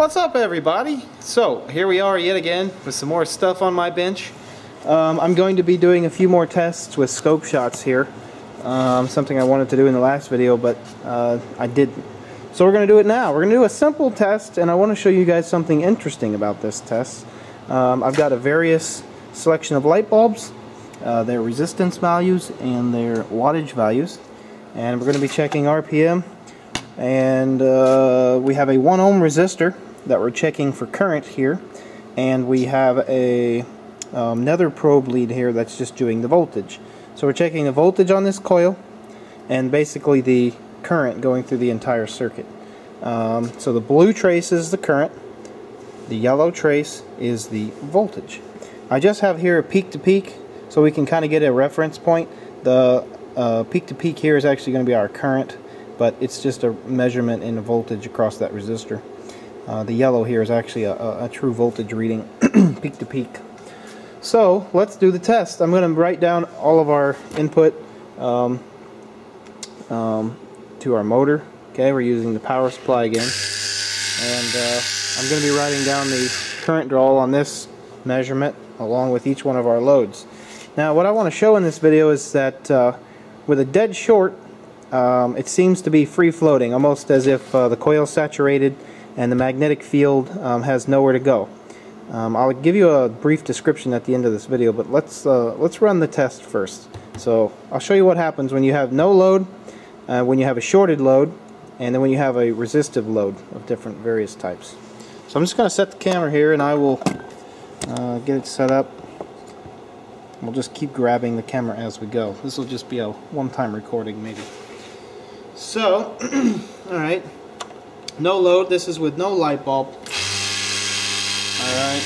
What's up, everybody? So here we are yet again with some more stuff on my bench. I'm going to be doing a few more tests with scope shots here. Something I wanted to do in the last video, but I didn't. So we're going to do it now. We're going to do a simple test, and I want to show you guys something interesting about this test. I've got a various selection of light bulbs, their resistance values and their wattage values, and we're going to be checking RPM. And we have a 1 ohm resistor that we're checking for current here, and we have a another probe lead here that's just doing the voltage. So we're checking the voltage on this coil and basically the current going through the entire circuit. So the blue trace is the current, the yellow trace is the voltage. I just have here a peak to peak so we can kind of get a reference point. The peak to peak here is actually going to be our current, but it's just a measurement in the voltage across that resistor. The yellow here is actually a true voltage reading, peak to peak. So let's do the test. I'm going to write down all of our input to our motor. Okay, we're using the power supply again, and I'm going to be writing down the current draw on this measurement along with each one of our loads. Now, what I want to show in this video is that with a dead short, it seems to be free-floating, almost as if the coil is saturated and the magnetic field has nowhere to go. I'll give you a brief description at the end of this video, but let's run the test first. So I'll show you what happens when you have no load, when you have a shorted load, and then when you have a resistive load of different various types. So I'm just going to set the camera here, and I will get it set up. We'll just keep grabbing the camera as we go. This will just be a one-time recording, maybe. So, alright, no load. This is with no light bulb. Alright,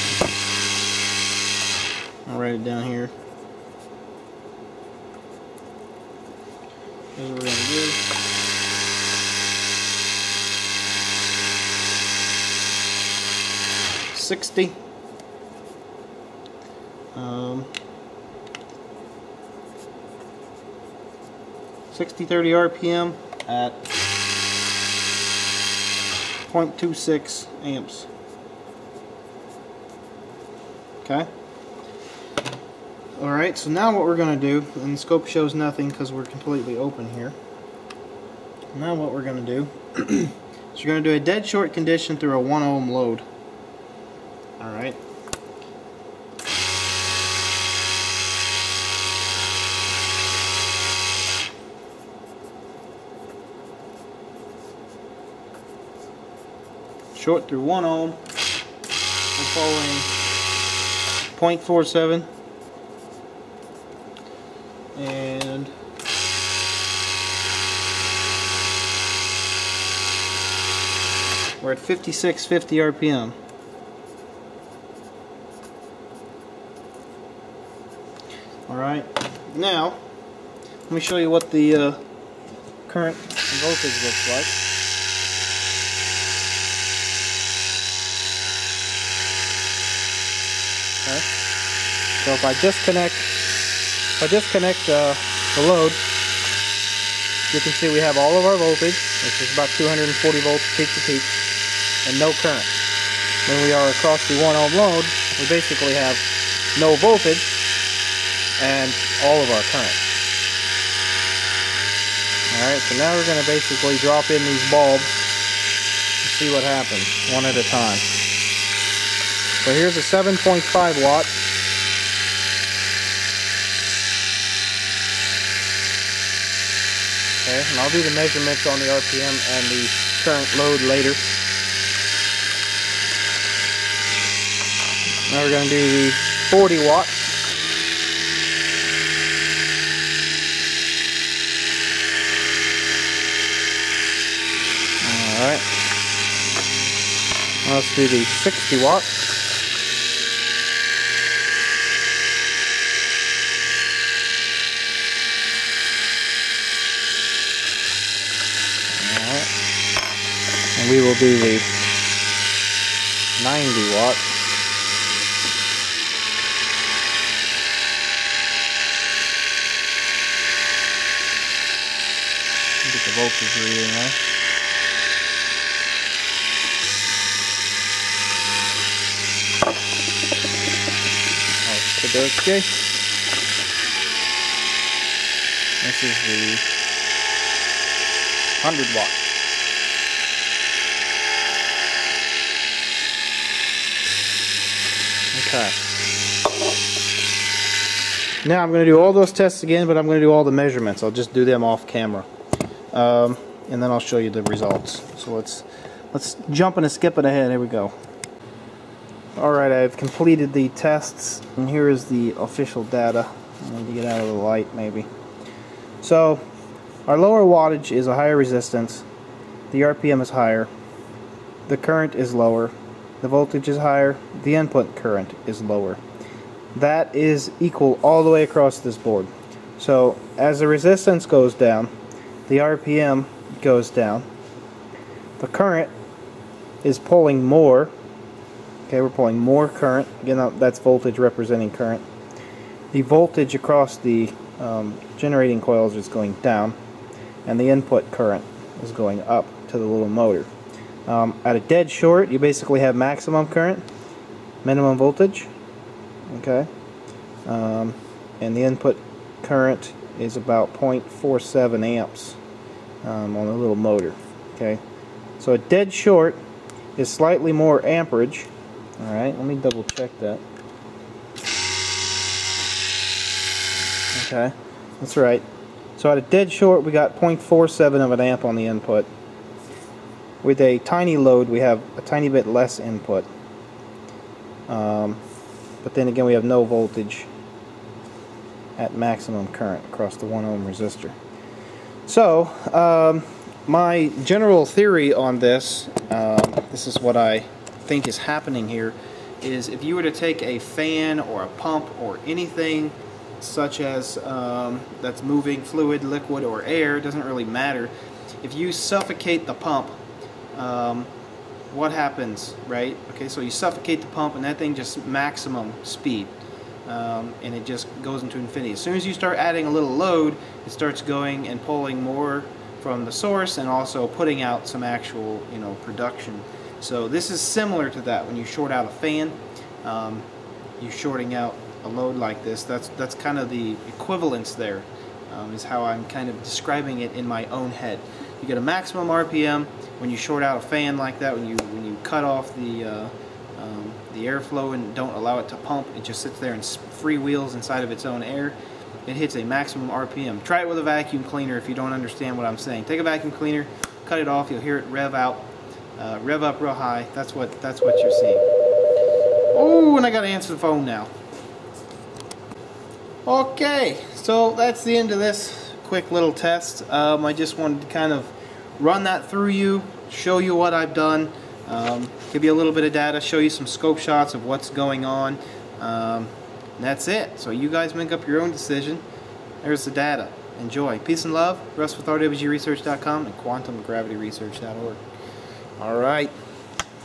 I'll write it down here. Here's what we're going to do. $60. 60-30 RPM at 0.26 amps. Okay. Alright, so now what we're going to do, and the scope shows nothing because we're completely open here. Now what we're going to do is we're going to do a dead short condition through a 1 ohm load. Alright. Short through 1 ohm. We're following 0.47, and we're at 5650 RPM. Alright, now let me show you what the current and voltage looks like. Okay. So if I disconnect the load, you can see we have all of our voltage, which is about 240 volts peak to peak, and no current. When we are across the 1 ohm load, we basically have no voltage and all of our current. Alright, so now we're going to basically drop in these bulbs and see what happens, one at a time. So here's a 7.5 watt. Okay, and I'll do the measurements on the RPM and the current load later. Now we're going to do the 40 watt. Alright. Now let's do the 60 watt. And we will do the 90 watt. Get the voltage reading there. Okie-dokie. This is the 100 watt. Okay. Now I'm going to do all those tests again, but I'm going to do all the measurements. I'll just do them off camera. And then I'll show you the results. So let's jump and skip it ahead. Here we go. Alright, I've completed the tests, and here is the official data. I need to get out of the light, maybe. So, our lower wattage is a higher resistance, the RPM is higher, the current is lower, the voltage is higher, the input current is lower. That is equal all the way across this board. So, as the resistance goes down, the RPM goes down, the current is pulling more. Okay, we're pulling more current. Again, that's voltage representing current. The voltage across the generating coils is going down, and the input current is going up to the little motor. At a dead short, you basically have maximum current, minimum voltage. Okay, and the input current is about 0.47 amps on the little motor. Okay, so a dead short is slightly more amperage. Alright, let me double check that. Okay, that's right. So at a dead short we got 0.47 of an amp on the input. With a tiny load we have a tiny bit less input. But then again we have no voltage at maximum current across the 1 ohm resistor. So, my general theory on this, this is what I think is happening here, is if you were to take a fan or a pump or anything such as that's moving fluid, liquid, or air, doesn't really matter, if you suffocate the pump, what happens, right? Okay, so you suffocate the pump and that thing just maximum speed, and it just goes into infinity. As soon as you start adding a little load, it starts going and pulling more from the source and also putting out some actual, production. So this is similar to that. When you short out a fan, you're shorting out a load like this. That's kind of the equivalence there, is how I'm kind of describing it in my own head. You get a maximum RPM when you short out a fan like that. When you cut off the airflow and don't allow it to pump, it just sits there and freewheels inside of its own air. It hits a maximum RPM. Try it with a vacuum cleaner if you don't understand what I'm saying. Take a vacuum cleaner, cut it off. You'll hear it rev out. Rev up real high. That's what you're seeing. Oh, and I gotta answer the phone now. Okay, so that's the end of this quick little test. I just wanted to kind of run that through you, show you what I've done, give you a little bit of data, show you some scope shots of what's going on. And that's it. So you guys make up your own decision. There's the data. Enjoy. Peace and love. Russ with rwgresearch.com and quantumgravityresearch.org. Alright,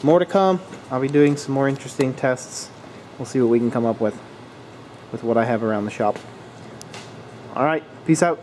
more to come. I'll be doing some more interesting tests. We'll see what we can come up with what I have around the shop. Alright, peace out.